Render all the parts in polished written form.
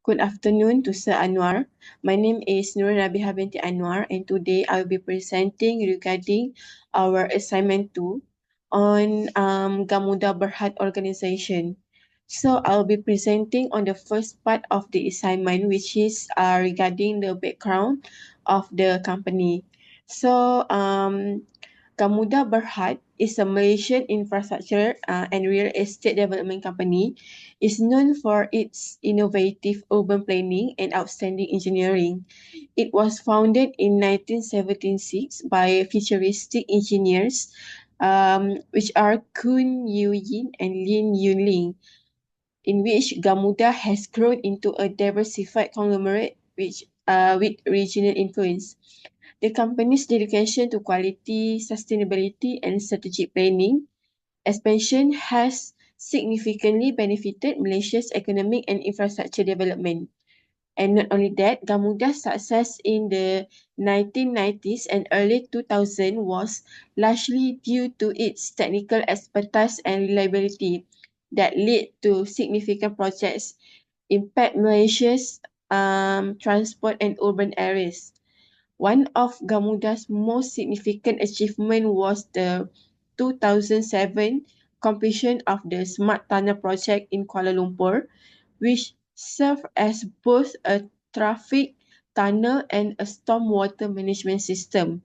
Good afternoon to Sir Anwar. My name is Nurul Rabiha binti Anwar, and today I will be presenting regarding our assignment 2 on Gamuda Berhad organization. So I'll be presenting on the first part of the assignment, which is regarding the background of the company. So Gamuda Berhad is a Malaysian infrastructure and real estate development company. It's known for its innovative urban planning and outstanding engineering. It was founded in 1976 by futuristic engineers, which are Kun Yu Yin and Lin Yun Ling, in which Gamuda has grown into a diversified conglomerate with regional influence. The company's dedication to quality, sustainability, and strategic planning expansion has significantly benefited Malaysia's economic and infrastructure development. And not only that, Gamuda's success in the 1990s and early 2000s was largely due to its technical expertise and reliability that led to significant projects impact Malaysia's transport and urban areas. One of Gamuda's most significant achievements was the 2007 completion of the Smart Tunnel project in Kuala Lumpur, which served as both a traffic tunnel and a stormwater management system.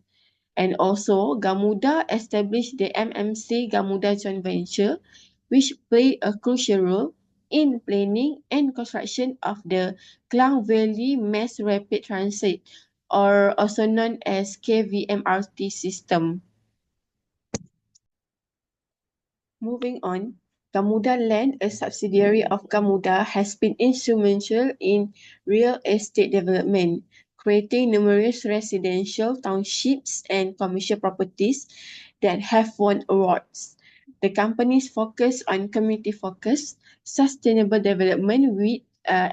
And also, Gamuda established the MMC Gamuda joint venture, which played a crucial role in planning and construction of the Klang Valley Mass Rapid Transit, or also known as KVMRT system. Moving on, Gamuda Land, a subsidiary of Gamuda, has been instrumental in real estate development, creating numerous residential townships and commercial properties that have won awards. The company's focus on community-focused, sustainable development with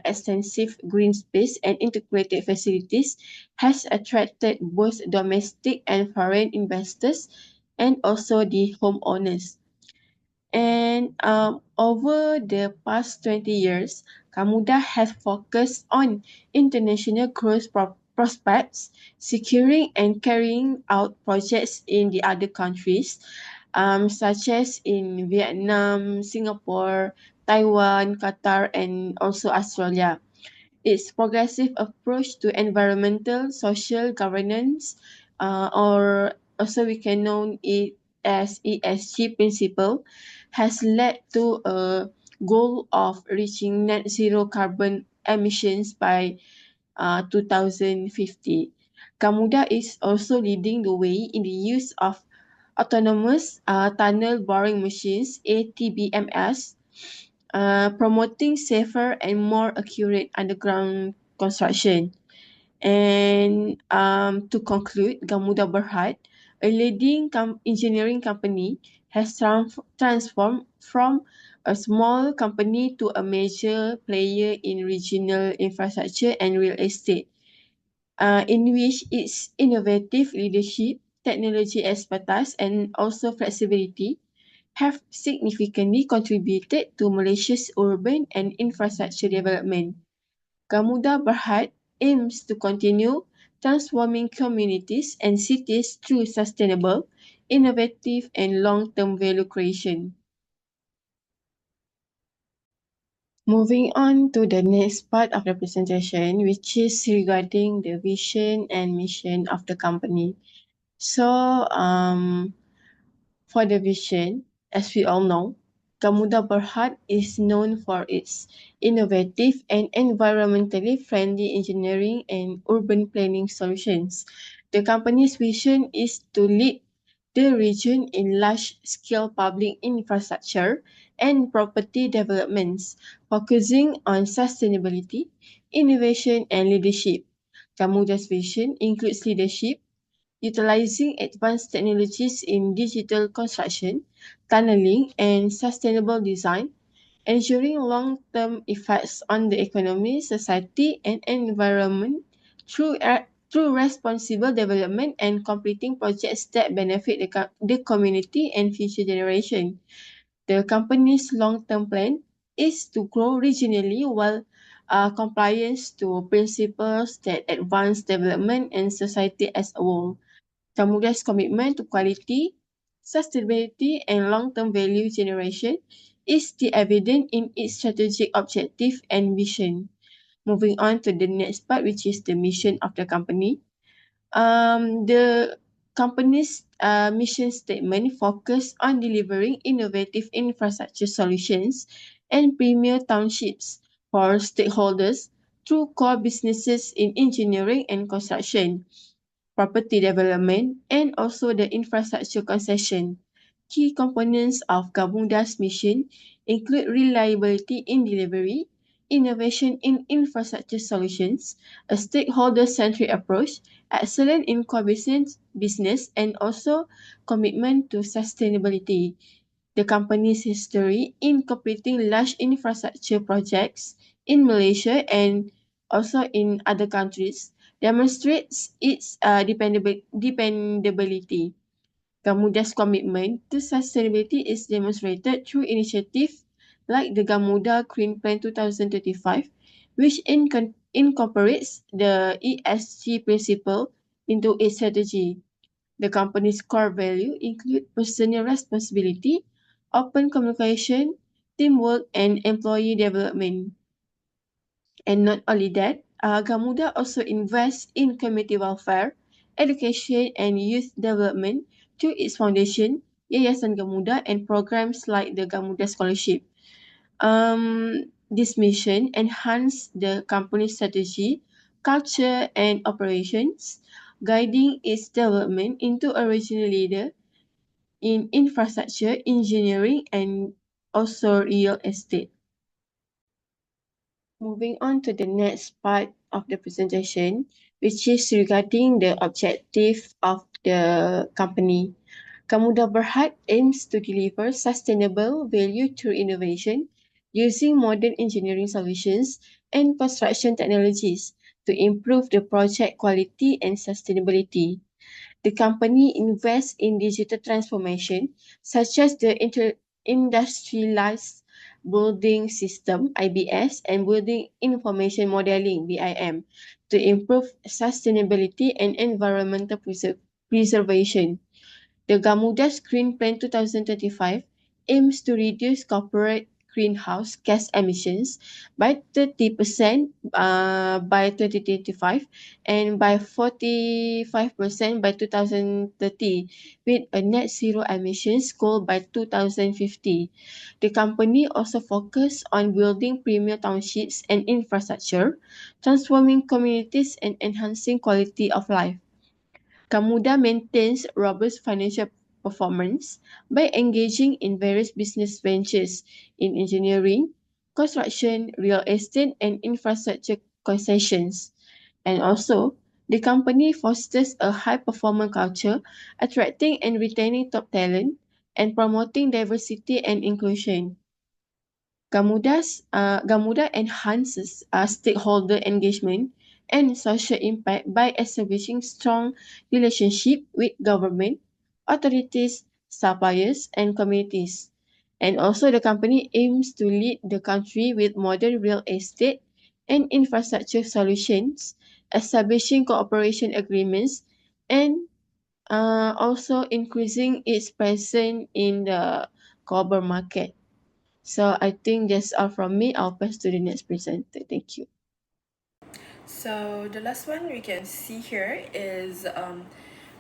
extensive green space and integrated facilities has attracted both domestic and foreign investors and also the homeowners. And over the past 20 years, Gamuda has focused on international growth prospects, securing and carrying out projects in the other countries, such as in Vietnam, Singapore, Taiwan, Qatar, and also Australia. Its progressive approach to environmental, social governance, or also we can know it as ESG principle, has led to a goal of reaching net zero carbon emissions by 2050. Gamuda is also leading the way in the use of autonomous tunnel boring machines, ATBMS, promoting safer and more accurate underground construction. And to conclude, Gamuda Berhad, a leading engineering company, has transformed from a small company to a major player in regional infrastructure and real estate, in which its innovative leadership, technology expertise, and also flexibility have significantly contributed to Malaysia's urban and infrastructure development. Gamuda Berhad aims to continue transforming communities and cities through sustainable, innovative, and long-term value creation. Moving on to the next part of the presentation, which is regarding the vision and mission of the company. So, for the vision, as we all know, Gamuda Berhad is known for its innovative and environmentally friendly engineering and urban planning solutions. The company's vision is to lead the region in large-scale public infrastructure and property developments, focusing on sustainability, innovation, and leadership. Gamuda's vision includes leadership, utilizing advanced technologies in digital construction, tunneling, and sustainable design, ensuring long-term effects on the economy, society, and environment through responsible development and completing projects that benefit the community and future generation. The company's long-term plan is to grow regionally while compliance to principles that advance development and society as a whole. Gamuda's commitment to quality, sustainability, and long-term value generation is the evident in its strategic objective and vision. Moving on to the next part, which is the mission of the company. The company's mission statement focus on delivering innovative infrastructure solutions and premier townships for stakeholders through core businesses in engineering and construction, property development, and also the infrastructure concession. Key components of Gamuda's mission include reliability in delivery, innovation in infrastructure solutions, a stakeholder-centric approach, excellence in core business, and also commitment to sustainability. The company's history in completing large infrastructure projects in Malaysia and also in other countries demonstrates its dependability. Gamuda's commitment to sustainability is demonstrated through initiatives like the Gamuda Green Plan 2025, which incorporates the ESG principle into its strategy. The company's core value include personal responsibility, open communication, teamwork, and employee development. And not only that, Gamuda also invests in community welfare, education, and youth development through its foundation, Yayasan Gamuda, and programs like the Gamuda Scholarship. This mission enhance the company's strategy, culture, and operations, guiding its development into a regional leader in infrastructure, engineering, and also real estate. Moving on to the next part of the presentation, which is regarding the objective of the company. Gamuda Berhad aims to deliver sustainable value through innovation using modern engineering solutions and construction technologies to improve the project quality and sustainability. The company invests in digital transformation, such as the industrialized building system (IBS) and building information modeling (BIM) to improve sustainability and environmental preservation. The Gamuda's Green Plan 2025 aims to reduce corporate greenhouse gas emissions by 30% by 2025 and by 45% by 2030, with a net zero emissions goal by 2050. The company also focused on building premier townships and infrastructure, transforming communities and enhancing quality of life. Gamuda maintains robust financial performance by engaging in various business ventures in engineering, construction, real estate, and infrastructure concessions. And also, the company fosters a high-performance culture, attracting and retaining top talent, and promoting diversity and inclusion. Gamuda enhances stakeholder engagement and social impact by establishing strong relationship with government, authorities, suppliers, and communities. And also the company aims to lead the country with modern real estate and infrastructure solutions, establishing cooperation agreements, and also increasing its presence in the global market. So I think that's all from me. I'll pass to the next presenter. Thank you. So the last one we can see here is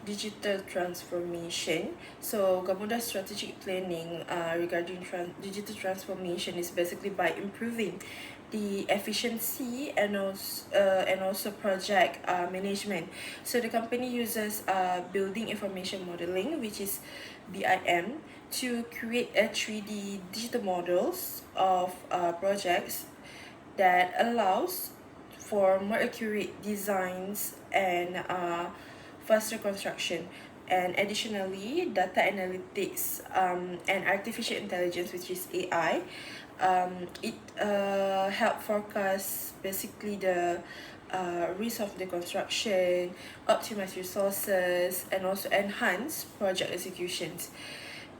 digital transformation. So Gamuda's strategic planning regarding digital transformation is basically by improving the efficiency and also project management. So the company uses building information modeling, which is BIM, to create a 3D digital models of projects that allows for more accurate designs and faster construction. And additionally, data analytics and artificial intelligence, which is AI, it help forecast basically the risk of the construction, optimize resources, and also enhance project executions.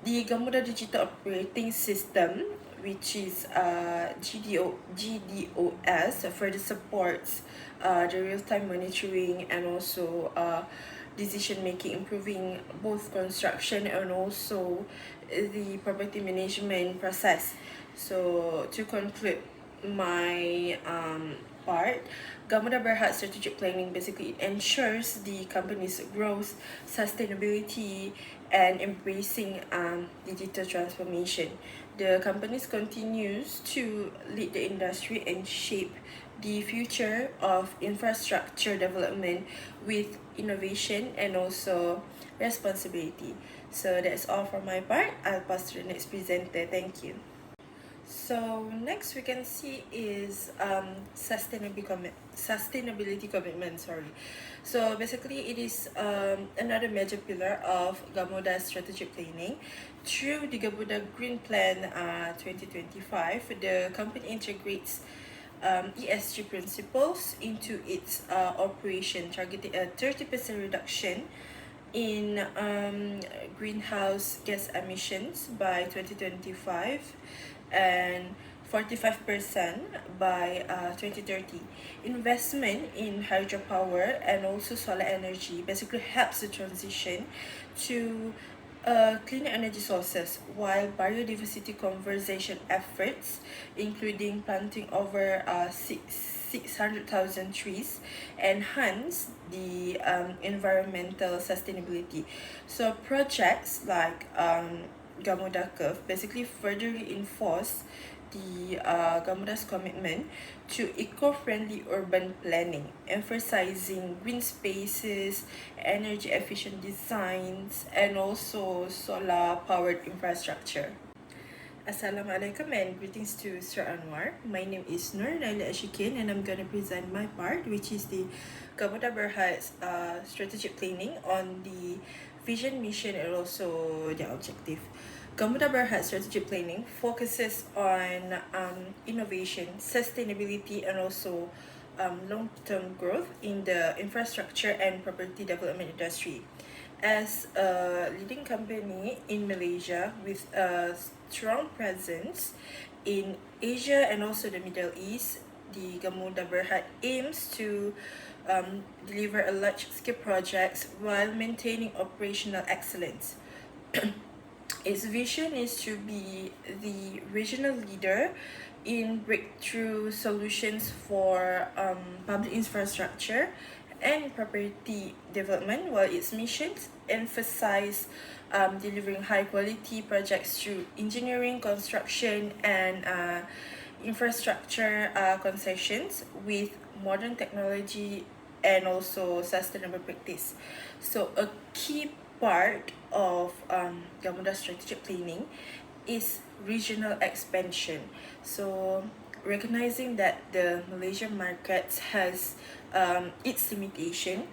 The Gamuda Digital Operating System, which is GDOS, further supports the real-time monitoring and also decision making, improving both construction and also the property management process. So to conclude my part, Gamuda Berhad strategic planning basically it ensures the company's growth, sustainability, and embracing digital transformation. The companies continues to lead the industry and shape the future of infrastructure development with innovation and also responsibility. So that's all from my part. I'll pass to the next presenter. Thank you. So next we can see is sustainability commitment. Sorry. So basically it is another major pillar of Gamuda's strategic planning. Through the Gamuda Green Plan 2025, the company integrates ESG principles into its operation, targeting a 30% reduction in greenhouse gas emissions by 2025 and 45% by 2030. Investment in hydropower and also solar energy basically helps the transition to clean energy sources, while biodiversity conservation efforts, including planting over 600,000 trees, enhance the environmental sustainability. So projects like Gamuda Curve basically further reinforce the Gamuda's commitment to eco-friendly urban planning, emphasizing green spaces, energy efficient designs, and also solar-powered infrastructure. Assalamualaikum and greetings to Sir Anwar. My name is Nur Naila Ashikin and I'm going to present my part, which is the Gamuda Berhad's strategic planning on the vision, mission, and also the objective. Gamuda Berhad strategic planning focuses on innovation, sustainability, and also long-term growth in the infrastructure and property development industry. As a leading company in Malaysia with a strong presence in Asia and also the Middle East, the Gamuda Berhad aims to deliver a large-scale projects while maintaining operational excellence. Its vision is to be the regional leader in breakthrough solutions for public infrastructure and property development, while its missions emphasize delivering high quality projects through engineering, construction, and infrastructure concessions with modern technology and also sustainable practice. So a key part of Gamuda strategic planning is regional expansion. So recognizing that the Malaysian market has its limitation,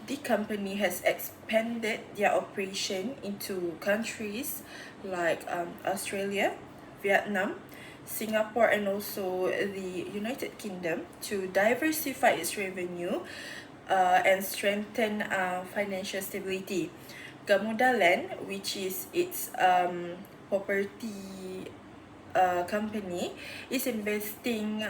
the company has expanded their operation into countries like Australia, Vietnam, Singapore, and also the United Kingdom to diversify its revenue and strengthen financial stability. Gamuda Land, which is its property company, is investing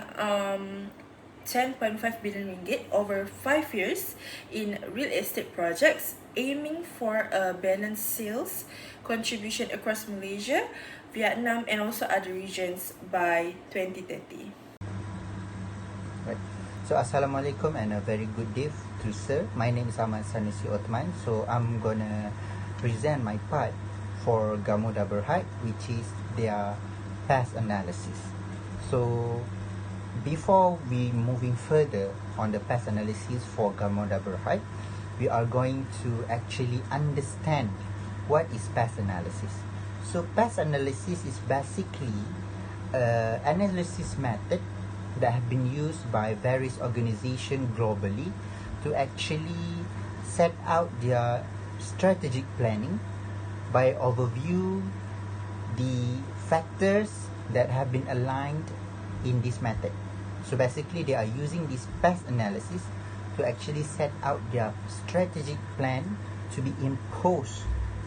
10.5 billion ringgit over 5 years in real estate projects, aiming for a balanced sales contribution across Malaysia, Vietnam, and also other regions by 2030. Right. So Assalamualaikum and a very good day to sir. My name is Ahmad Sanusi Othman. So I'm gonna present my part for Gamuda Berhad, which is their past analysis. So before we moving further on the past analysis for Gamuda Berhad, we are going to actually understand what is past analysis. So past analysis is basically analysis method that have been used by various organizations globally to actually set out their strategic planning by overview the factors that have been aligned in this method. So basically they are using this past analysis to actually set out their strategic plan to be imposed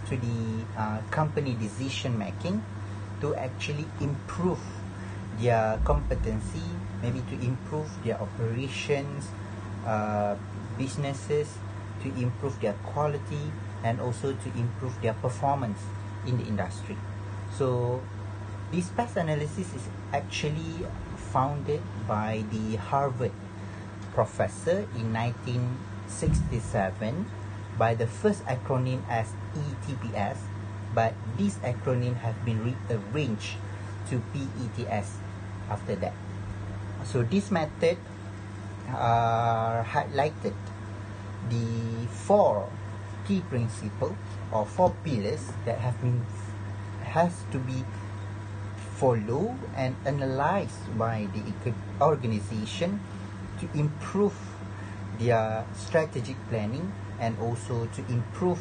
to the company decision making to actually improve their competency, maybe to improve their operations, businesses, to improve their quality, and also to improve their performance in the industry. So this pest analysis is actually founded by the Harvard professor in 1967 by the first acronym as ETPS, but this acronym has been rearranged to PETS after that. So this method highlighted the 4 key principles or 4 pillars that has to be followed and analyzed by the organization to improve their strategic planning and also to improve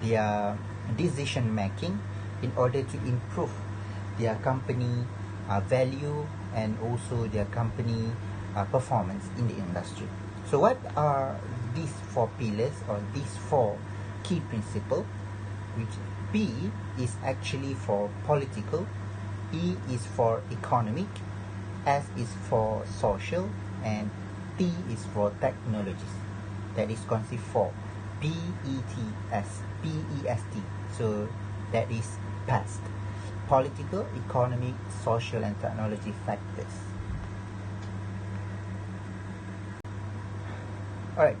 their decision making in order to improve their company value and also their company performance in the industry. So what are these 4 pillars or these 4 key principles? Which P is actually for political, E is for economic, S is for social, and T is for technologies. That is conceived for PETS. So that is past. Political, economic, social, and technology factors. Alright,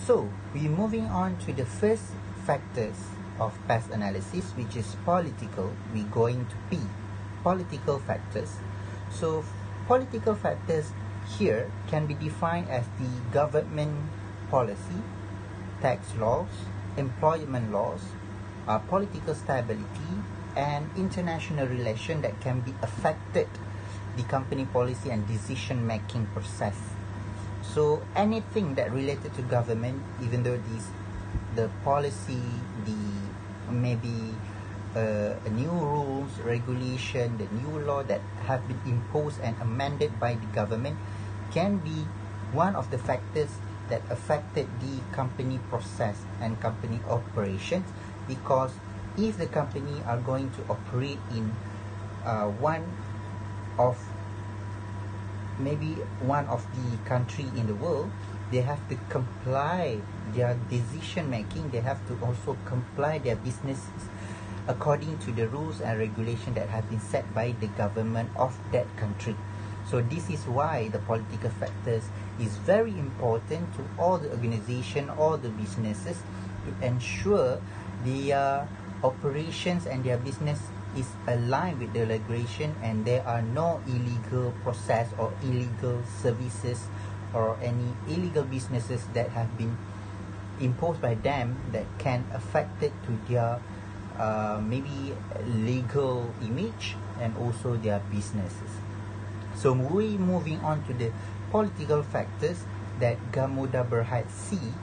so we're moving on to the first factors of pest analysis, which is political. We're going to P, political factors. So political factors here can be defined as the government policy, tax laws, employment laws, political stability, and international relation that can be affected the company policy and decision making process. So anything that related to government, even though the policy, maybe new rules, regulation, the new law that have been imposed and amended by the government can be one of the factors that affected the company process and company operations, because if the company are going to operate in one of the country in the world, they have to comply their decision making, they have to also comply their businesses according to the rules and regulation that have been set by the government of that country. So this is why the political factors is very important to all the organization, all the businesses, to ensure their operations and their business is aligned with the regulation and there are no illegal process or illegal services or any illegal businesses that have been imposed by them that can affect it to their maybe legal image and also their businesses. So we moving on to the political factors that Gamoda Berhad see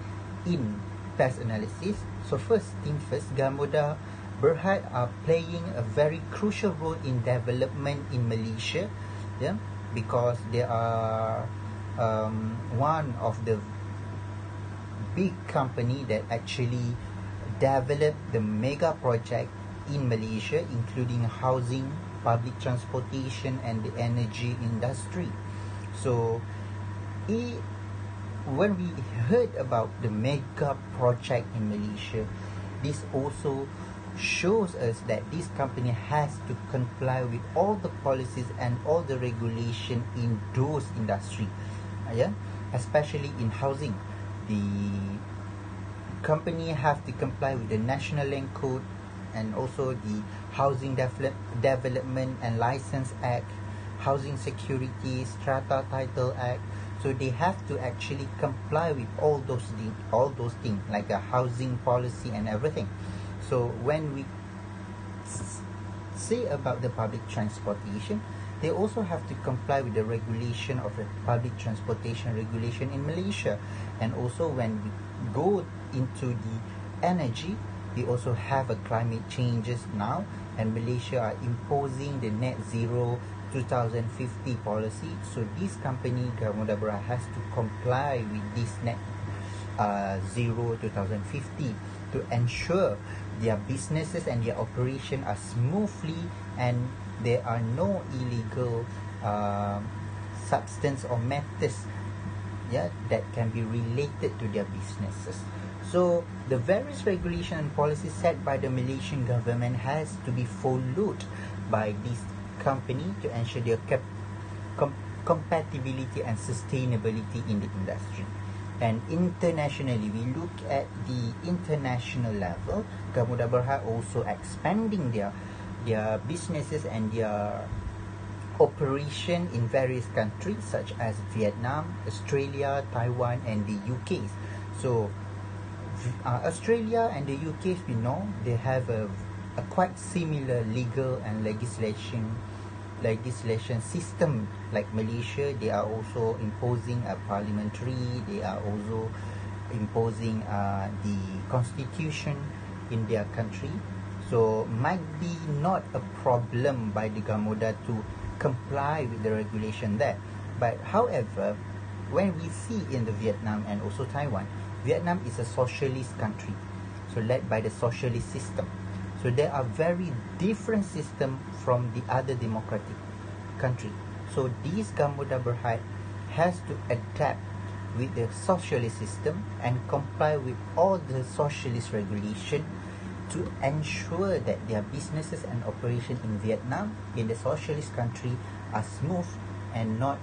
in pest analysis. So first thing first, Gamoda Berhad are playing a very crucial role in development in Malaysia, because they are one of the big company that actually developed the mega project in Malaysia, including housing, public transportation, and the energy industry. So when we heard about the mega project in Malaysia, this also shows us that this company has to comply with all the policies and all the regulation in those industry, especially in housing. The company have to comply with the National Land Code and also the Housing Development and License Act, Housing Security Strata Title Act. So they have to actually comply with all those things like a housing policy and everything. So when we say about the public transportation, they also have to comply with the regulation of the public transportation regulation in Malaysia. And also when we go into the energy, we also have a climate changes now, and Malaysia are imposing the net zero 2050 policy. So this company Gamoda Berhad has to comply with this net zero 2050 to ensure their businesses and their operation are smoothly and there are no illegal um, substance or matters, yeah, that can be related to their businesses. So the various regulation and policies set by the Malaysian government has to be followed by this company to ensure their compatibility and sustainability in the industry. And internationally, we look at the international level, Gamuda Berhad also expanding their businesses and their operation in various countries such as Vietnam, Australia, Taiwan, and the UK. So Australia and the UK, we know they have a quite similar legal and legislation system like Malaysia. They are also imposing a parliamentary. They are also imposing the constitution in their country. So might be not a problem by the Gamuda to comply with the regulation there. But however, when we see in the Vietnam and also Taiwan, Vietnam is a socialist country, so led by the socialist system. So there are very different system from the other democratic country. So this Gamuda Berhad has to adapt with the socialist system and comply with all the socialist regulation to ensure that their businesses and operation in Vietnam, in the socialist country, are smooth and not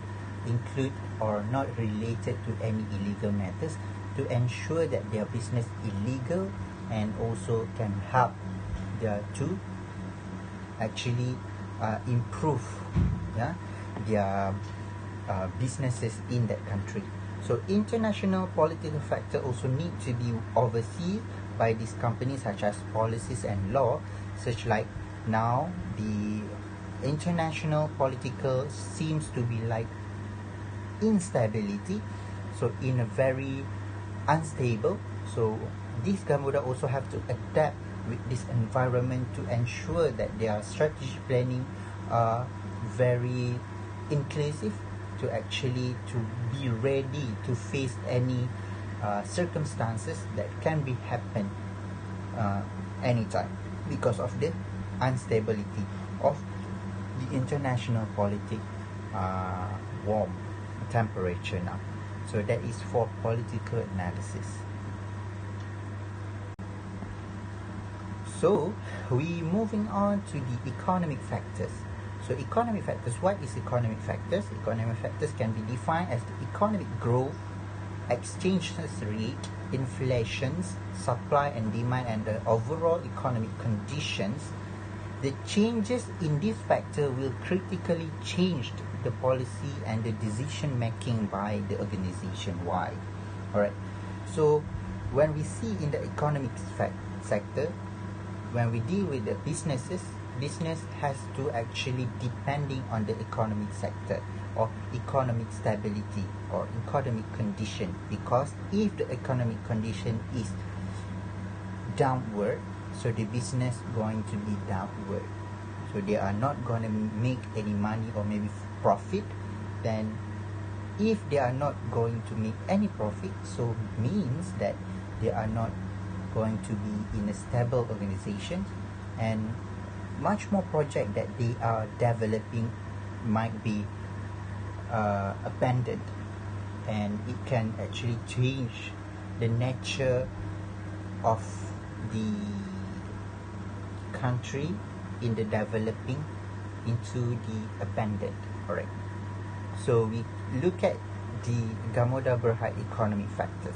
include or not related to any illegal matters, to ensure that their business illegal and also can help to actually improve, yeah, their businesses in that country. So international political factor also need to be overseen by these companies such as policies and law, such like now the international political seems to be like instability, so in a very unstable. So these Gamuda also have to adapt with this environment to ensure that their strategy planning are very inclusive, to actually to be ready to face any circumstances that can be happen anytime because of the instability of the international politics warm temperature now. So that is for political analysis. So we moving on to the economic factors. So economic factors, what is economic factors? Economic factors can be defined as the economic growth, exchange rate, inflations, supply and demand, and the overall economic conditions. The changes in this factor will critically change the policy and the decision making by the organization. Why? Alright, so when we see in the economic sector, when we deal with the businesses, business has to actually depending on the economic sector or economic stability or economic condition, because if the economic condition is downward, so the business going to be downward, so they are not going to make any money or maybe profit. Then if they are not going to make any profit, so means that they are not going to be in a stable organization, and much more project that they are developing might be abandoned, and it can actually change the nature of the country in the developing into the abandoned. Alright, so we look at the Gamuda Berhad economic factors.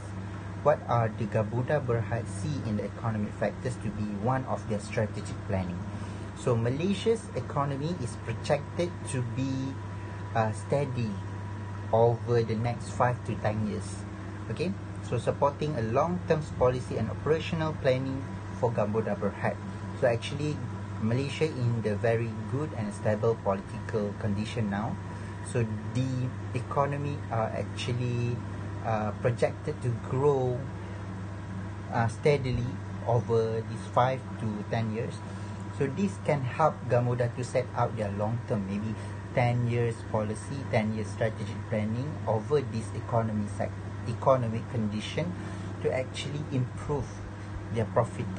What are the Gamuda Berhad see in the economic factors to be one of their strategic planning? So Malaysia's economy is projected to be steady over the next 5 to 10 years. Okay, so supporting a long-term policy and operational planning for Gamuda Berhad. So actually Malaysia in the very good and stable political condition now. So the economy are actually projected to grow steadily over these 5 to 10 years. So this can help Gamuda to set out their long-term, maybe 10 years policy, 10 years strategic planning over this economic condition to actually improve their profit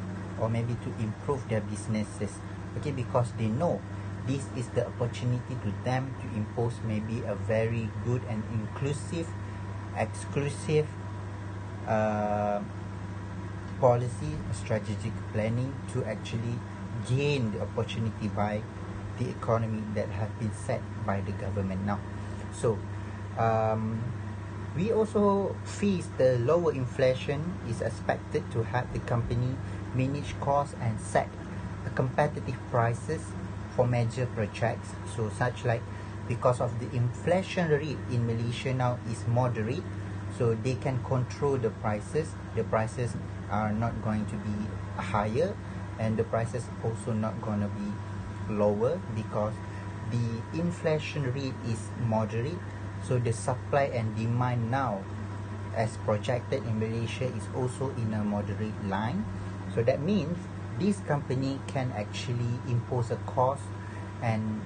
or maybe to improve their businesses. Okay, because they know this is the opportunity to them to impose maybe a very good and inclusive, exclusive policy, strategic planning to actually gain the opportunity by the economy that have been set by the government now. So we also face the lower inflation is expected to help the company manage costs and set a competitive prices for major projects. So such like because of the inflation rate in Malaysia now is moderate, so they can control the prices. The prices are not going to be higher, and the prices also not going to be lower because the inflation rate is moderate. So the supply and demand now as projected in Malaysia is also in a moderate line. So that means this company can actually impose a cost and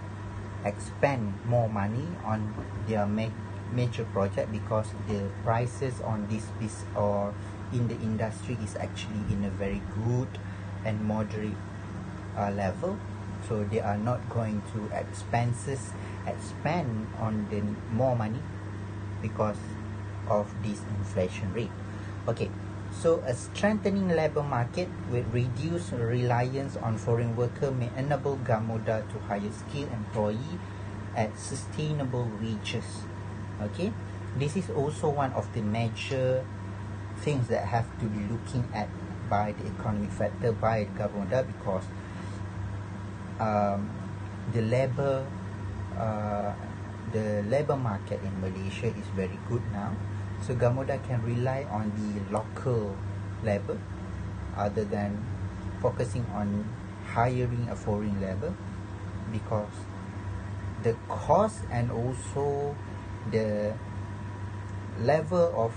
expend more money on their major project because the prices on this piece or in the industry is actually in a very good and moderate level. So they are not going to expand on the more money because of this inflation rate. Okay, so a strengthening labor market with reduced reliance on foreign worker may enable Gamoda to hire skilled employee at sustainable wages. Okay, this is also one of the major things that have to be looking at by the economic factor by Gamoda because the labor market in Malaysia is very good now. So Gamoda can rely on the local labor other than focusing on hiring a foreign labor because the cost and also the level of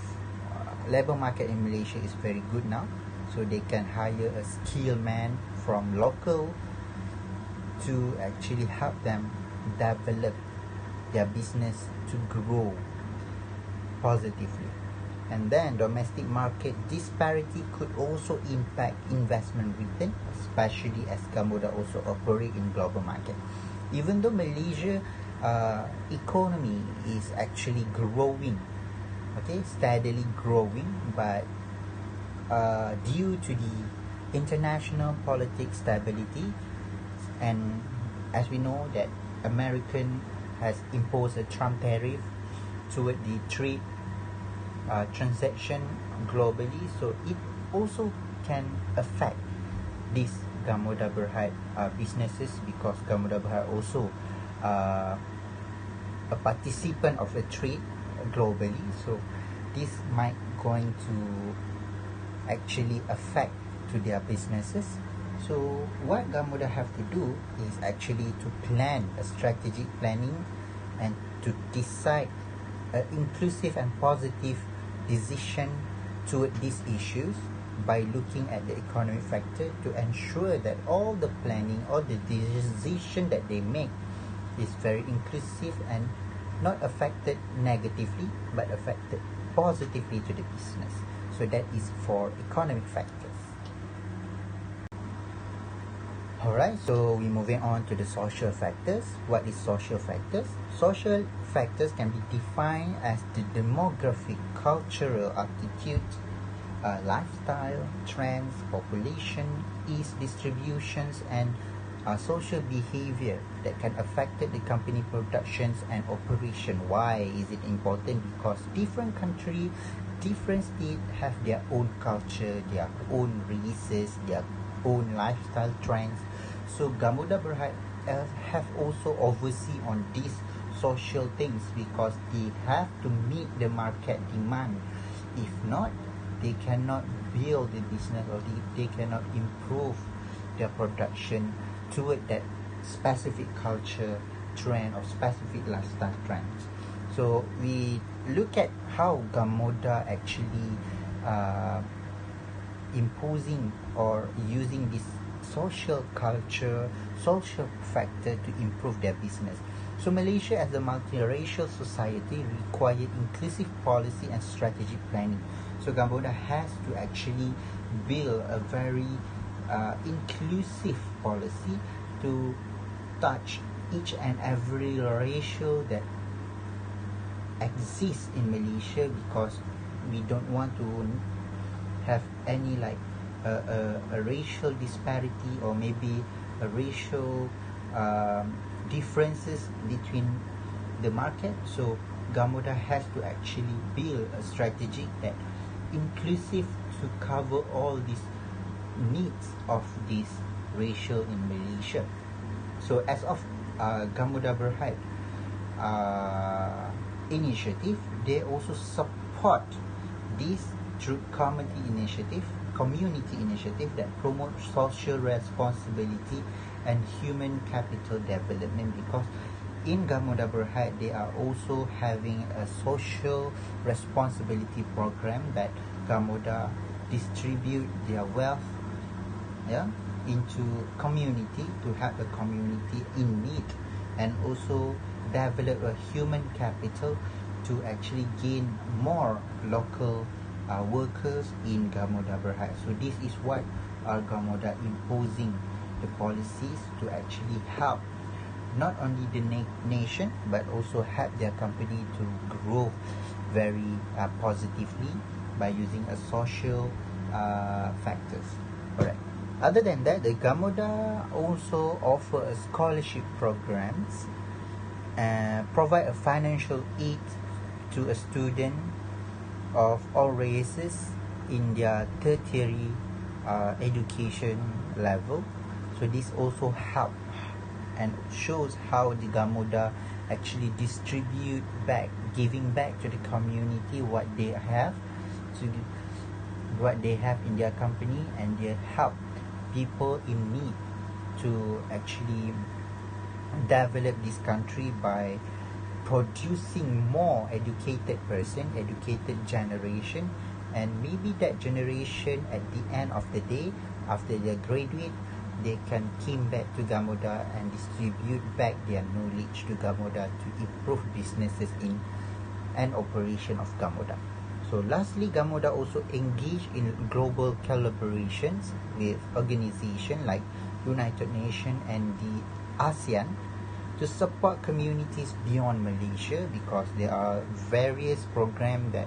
labor market in Malaysia is very good now. So they can hire a skilled man from local to actually help them develop their business to grow positively. And then domestic market disparity could also impact investment return, especially as Gamoda also operate in global market. Even though Malaysia economy is actually growing, okay, steadily growing, but due to the international politics stability, and as we know that American has imposed a Trump tariff toward the trade transaction globally, so it also can affect these Gamoda Berhad businesses because Gamoda Berhad also a participant of a trade globally, so this might going to actually affect to their businesses. So what Gamoda have to do is actually to plan a strategic planning and to decide an inclusive and positive decision toward these issues by looking at the economic factor to ensure that all the planning, all the decision that they make is very inclusive and not affected negatively but affected positively to the business. So that is for economic factors. Alright, so we're moving on to the social factors. What is social factors? Social factors can be defined as the demographic, cultural aptitude, lifestyle, trends, population, ease distributions, and social behavior that can affect the company productions and operation. Why is it important? Because different country, different state have their own culture, their own races, their own lifestyle trends. So Gamoda Berhad have also oversee on these social things because they have to meet the market demand. If not, they cannot build the business or they cannot improve their production toward that specific culture trend or specific lifestyle trends. So we look at how Gamoda actually imposing or using this social culture, social factor to improve their business. So Malaysia as a multiracial society require inclusive policy and strategic planning. So Gamoda has to actually build a very inclusive policy to touch each and every ratio that exists in Malaysia, because we don't want to have any like a racial disparity, or maybe a racial differences between the market. So Gamoda has to actually build a strategy that inclusive to cover all these needs of this racial in Malaysia. So as of Gamoda Berhad initiative, they also support this through community initiative that promotes social responsibility and human capital development, because in Gamoda Berhad they are also having a social responsibility program that Gamoda distribute their wealth, yeah, into community to help the community in need, and also develop a human capital to actually gain more local workers in Gamoda Berhad. So this is what Gamoda imposing the policies to actually help not only the nation but also help their company to grow very positively by using a social factors. Alright. Other than that, the Gamoda also offer a scholarship programs and provide a financial aid to a student of all races in their tertiary education level. So this also help and shows how the Gamoda actually distribute back, giving back to the community what they have, to what they have in their company, and they help people in need to actually develop this country by producing more educated person, educated generation, and maybe that generation at the end of the day, after they graduate, they can came back to Gamoda and distribute back their knowledge to Gamoda to improve businesses in and operation of Gamoda. So lastly, Gamoda also engage in global collaborations with organizations like United Nations and the ASEAN to support communities beyond Malaysia, because there are various programs that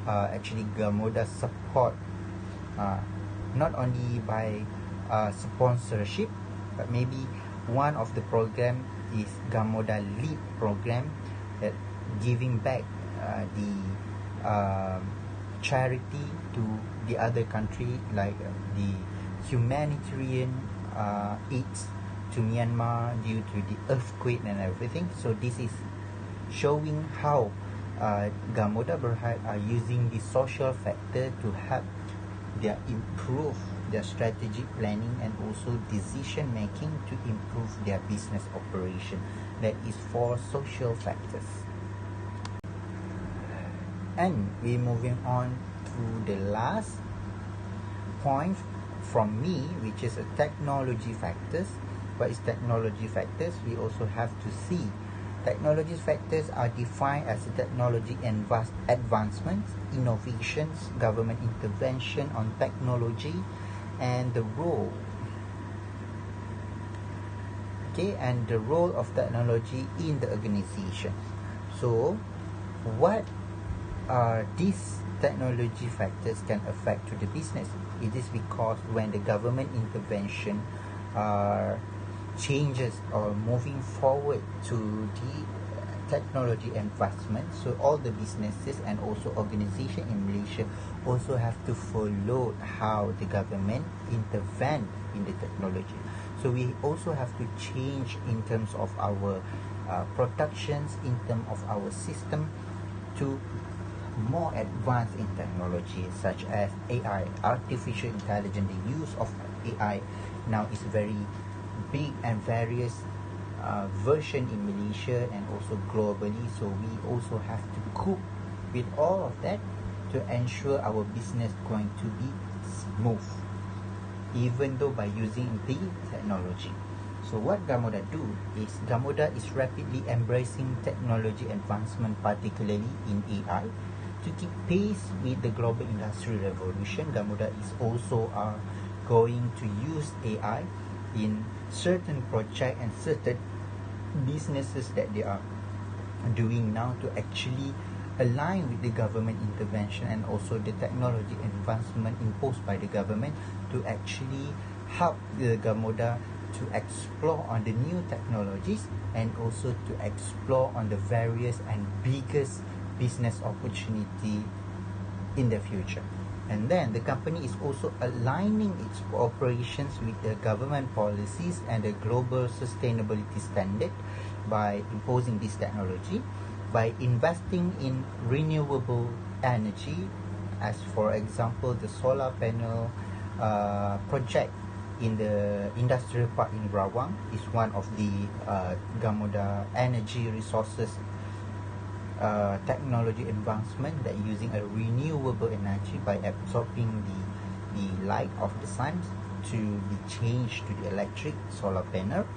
actually Gamoda support, not only by sponsorship, but maybe one of the program is Gamoda Lead program that giving back the charity to the other country, like the humanitarian aids to Myanmar due to the earthquake and everything. So this is showing how Gamoda Berhad are using the social factor to help their improve their strategic planning and also decision making to improve their business operation. That is for social factors. And we're moving on to the last point from me, which is a technology factors. What is technology factors? We also have to see technology factors are defined as technology advancements, innovations, government intervention on technology, and the role. Okay, and the role of technology in the organization. So, what are these technology factors can affect to the business? It is because when the government intervention changes or moving forward to the technology advancement, so all the businesses and also organization in Malaysia also have to follow how the government intervene in the technology. So we also have to change in terms of our productions, in terms of our system, to more advanced in technology such as AI, artificial intelligence. The use of AI now is very big and various version in Malaysia and also globally. So we also have to cope with all of that to ensure our business going to be smooth, even though by using the technology. So what Gamoda do is Gamoda is rapidly embracing technology advancement, particularly in AI, to keep pace with the global industrial revolution. Gamoda is also going to use AI in certain project and certain businesses that they are doing now to actually align with the government intervention and also the technology advancement imposed by the government to actually help the Gamoda to explore on the new technologies and also to explore on the various and biggest business opportunity in the future. And then the company is also aligning its operations with the government policies and the global sustainability standard by imposing this technology, by investing in renewable energy, as for example the solar panel project in the industrial park in Rawang is one of the Gamoda energy resources technology advancement that using a renewable energy by absorbing the light of the sun to be changed to the electric solar panel.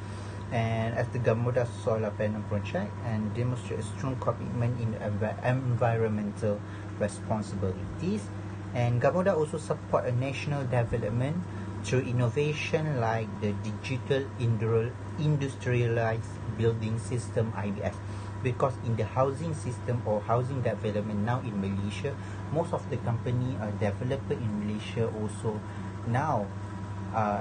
And as the Gamoda solar panel project and demonstrate a strong commitment in environmental responsibilities. And Gamoda also support a national development through innovation like the digital industrialized building system IBS, because in the housing system or housing development now in Malaysia, most of the company developer in Malaysia also now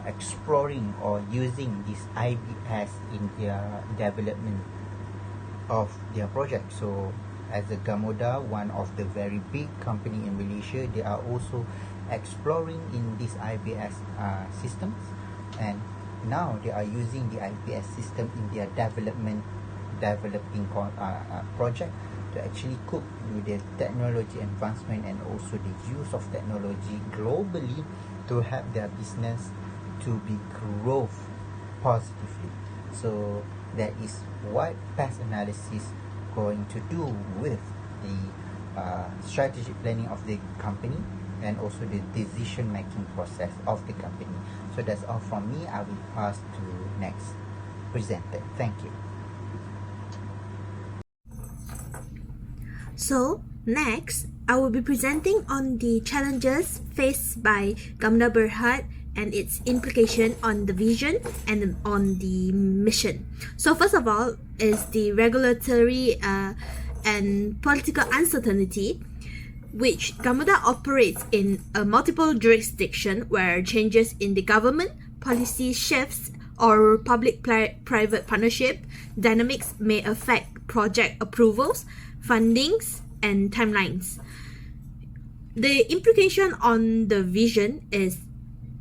exploring or using this IBS in their development of their project. So as a Gamoda, one of the very big company in Malaysia, they are also exploring in this IBS systems, and now they are using the IBS system in their developing project to actually cope with the technology advancement and also the use of technology globally to help their business to be growth positively. So that is what past analysis going to do with the strategic planning of the company and also the decision making process of the company. So that's all from me. I will pass to next presenter. Thank you. So, next, I will be presenting on the challenges faced by Gamoda Berhad and its implication on the vision and on the mission. So, first of all, is the regulatory and political uncertainty, which Gamoda operates in a multiple jurisdiction where changes in the government, policy shifts, or public-private partnership dynamics may affect project approvals, fundings, and timelines. The implication on the vision is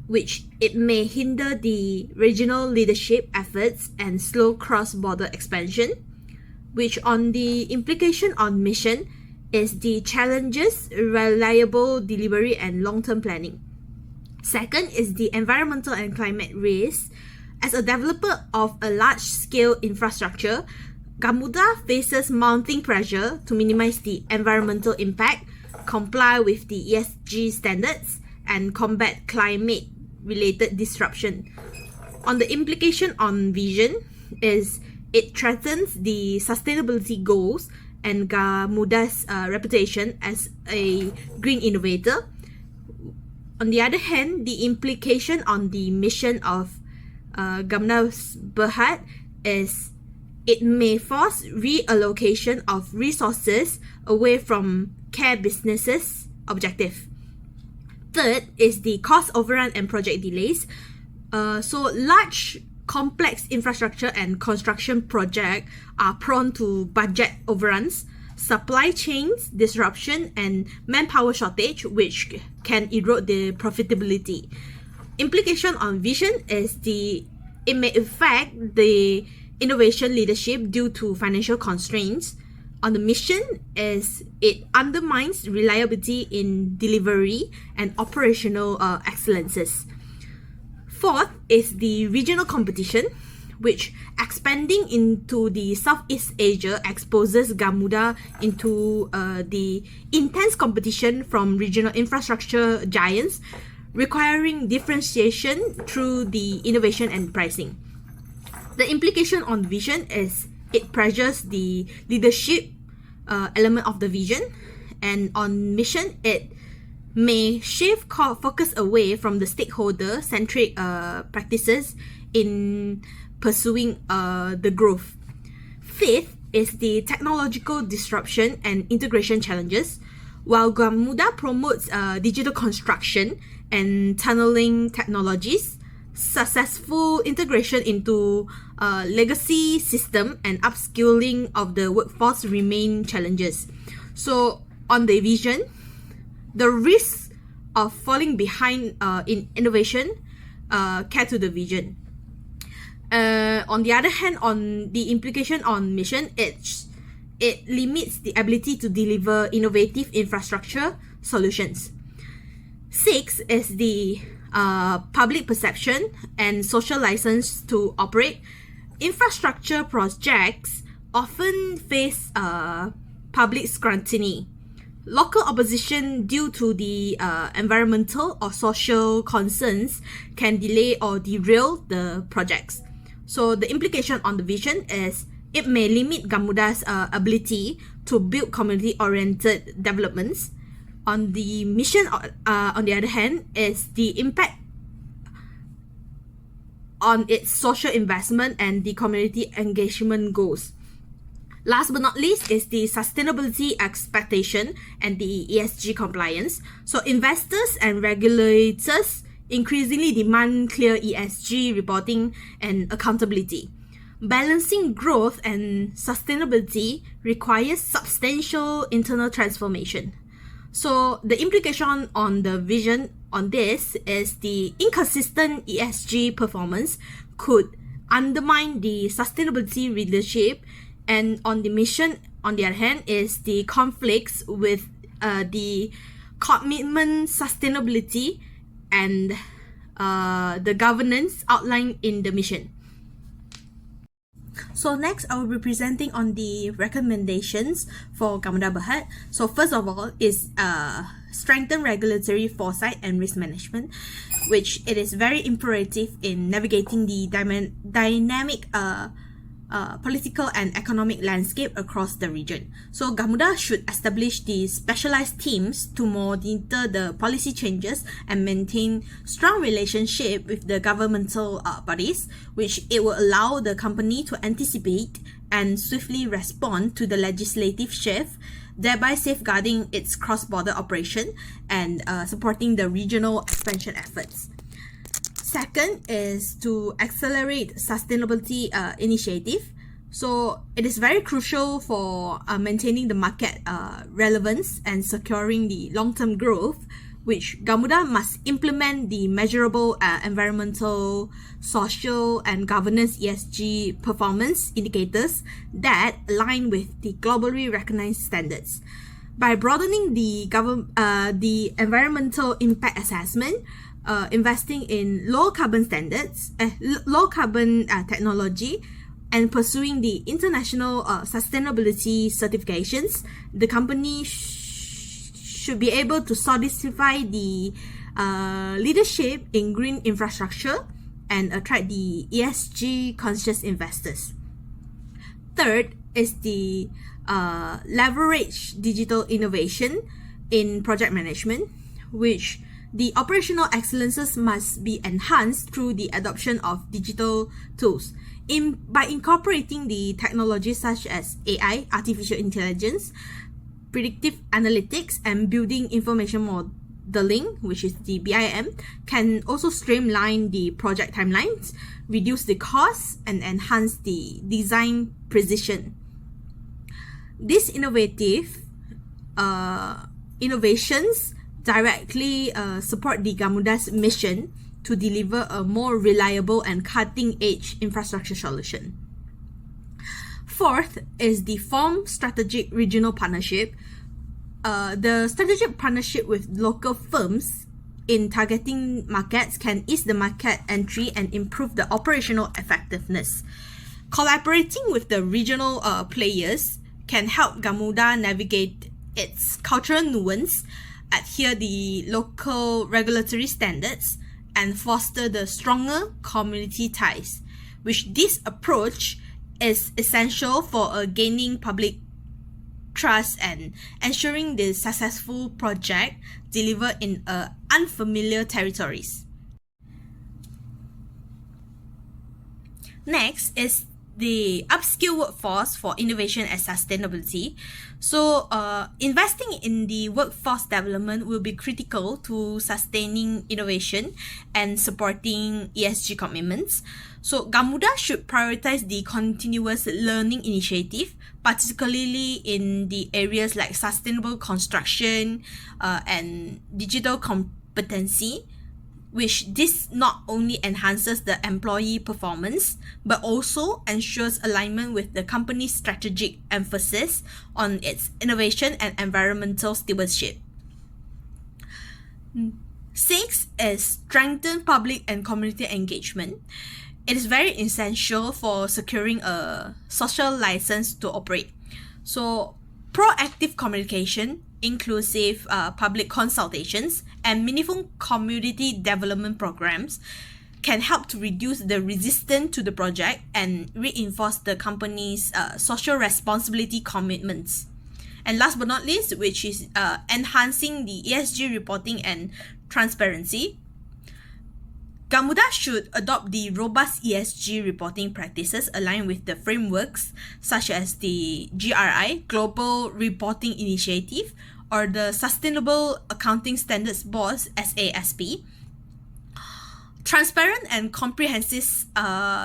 which it may hinder the regional leadership efforts and slow cross-border expansion, which on the implication on mission is the challenges, reliable delivery, and long-term planning. Second is the environmental and climate risk. As a developer of a large-scale infrastructure, Gamoda faces mounting pressure to minimize the environmental impact, comply with the ESG standards, and combat climate-related disruption. On the implication on vision is it threatens the sustainability goals and Gamoda's reputation as a green innovator. On the other hand, the implication on the mission of Gamoda Berhad is it may force reallocation of resources away from care businesses objective. Third is the cost overrun and project delays. So large complex infrastructure and construction projects are prone to budget overruns, supply chains disruption, and manpower shortage, which can erode the profitability. Implication on vision is it may affect the innovation leadership due to financial constraints. On the mission is it undermines reliability in delivery and operational excellences. Fourth is the regional competition, which expanding into the Southeast Asia exposes Gamoda into the intense competition from regional infrastructure giants, requiring differentiation through the innovation and pricing. The implication on vision is it pressures the leadership element of the vision, and on mission it may shift focus away from the stakeholder-centric practices in pursuing the growth. Fifth is the technological disruption and integration challenges. While Gamuda promotes digital construction and tunneling technologies, successful integration into legacy system and upskilling of the workforce remain challenges. So on the vision, the risk of falling behind in innovation care to the vision. On the other hand, on the implication on mission, it limits the ability to deliver innovative infrastructure solutions. Six is the public perception and social license to operate. Infrastructure projects often face public scrutiny. Local opposition due to the environmental or social concerns can delay or derail the projects. So the implication on the vision is it may limit Gamuda's ability to build community-oriented developments. On the mission, on the other hand, is the impact on its social investment and the community engagement goals. Last but not least is the sustainability expectation and the ESG compliance. So investors and regulators increasingly demand clear ESG reporting and accountability. Balancing growth and sustainability requires substantial internal transformation. So the implication on the vision on this is the inconsistent ESG performance could undermine the sustainability leadership, and on the mission, on the other hand, is the conflicts with the commitment sustainability and the governance outlined in the mission. So next, I will be presenting on the recommendations for Gamuda Berhad. So first of all is strengthen regulatory foresight and risk management, which it is very imperative in navigating the dynamic political and economic landscape across the region. So Gamuda should establish the specialized teams to monitor the policy changes and maintain strong relationship with the governmental bodies, which it will allow the company to anticipate and swiftly respond to the legislative shift, thereby safeguarding its cross-border operation and supporting the regional expansion efforts. Second is to accelerate sustainability initiative. So it is very crucial for maintaining the market relevance and securing the long-term growth, which Gamuda must implement the measurable environmental, social, and governance ESG performance indicators that align with the globally recognized standards. By broadening the environmental impact assessment, investing in low carbon standards, low carbon technology, and pursuing the international sustainability certifications, the company should be able to solidify the leadership in green infrastructure and attract the ESG conscious investors. Third is the leverage digital innovation in project management, which the operational excellences must be enhanced through the adoption of digital tools. By incorporating the technologies such as AI, artificial intelligence, predictive analytics, and building information modeling, which is the BIM, can also streamline the project timelines, reduce the costs, and enhance the design precision. These innovations directly support the Gamuda's mission to deliver a more reliable and cutting-edge infrastructure solution. Fourth is the form strategic regional partnership. The strategic partnership with local firms in targeting markets can ease the market entry and improve the operational effectiveness. Collaborating with the regional players can help Gamuda navigate its cultural nuance, adhere the local regulatory standards, and foster the stronger community ties, which this approach is essential for gaining public trust and ensuring the successful project delivered in unfamiliar territories. Next is the upskill workforce for innovation and sustainability. So, investing in the workforce development will be critical to sustaining innovation and supporting ESG commitments. So, Gamuda should prioritize the continuous learning initiative, particularly in the areas like sustainable construction and digital competency, which this not only enhances the employee performance but also ensures alignment with the company's strategic emphasis on its innovation and environmental stewardship. 6 is strengthen public and community engagement. It is very essential for securing a social license to operate. So, proactive communication, inclusive public consultations, and meaningful community development programs can help to reduce the resistance to the project and reinforce the company's social responsibility commitments. And last but not least, which is enhancing the ESG reporting and transparency. Gamuda should adopt the robust ESG reporting practices aligned with the frameworks such as the GRI, Global Reporting Initiative, or the Sustainable Accounting Standards Board, SASB. Transparent and comprehensive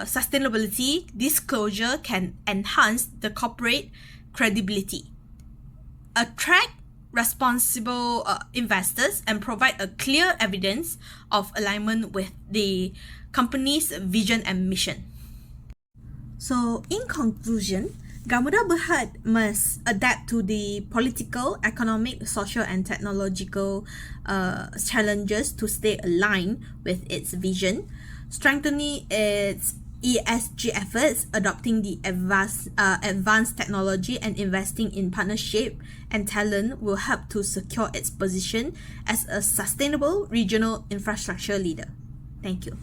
sustainability disclosure can enhance the corporate credibility, attract responsible investors, and provide a clear evidence of alignment with the company's vision and mission. So, in conclusion, Gamuda Berhad must adapt to the political, economic, social, and technological challenges to stay aligned with its vision, strengthening its ESG efforts, adopting the advanced technology, and investing in partnership and talent will help to secure its position as a sustainable regional infrastructure leader. Thank you.